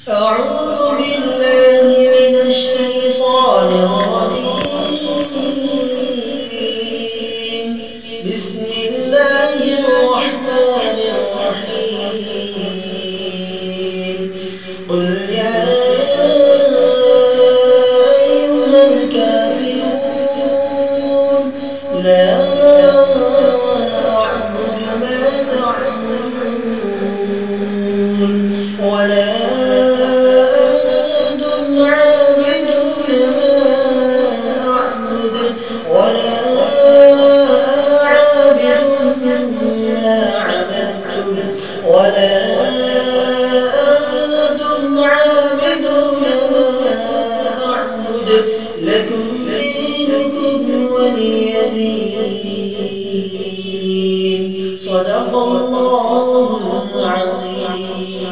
أعوذ بالله من الشيطان الرجيم. بسم الله الرحمن الرحيم. قل يا أيها الكافرون لا أعبد ما تعبدون ولا ولا أنتم عابدون ما أعبد لكم دينكم ولي دين. صدق الله العظيم.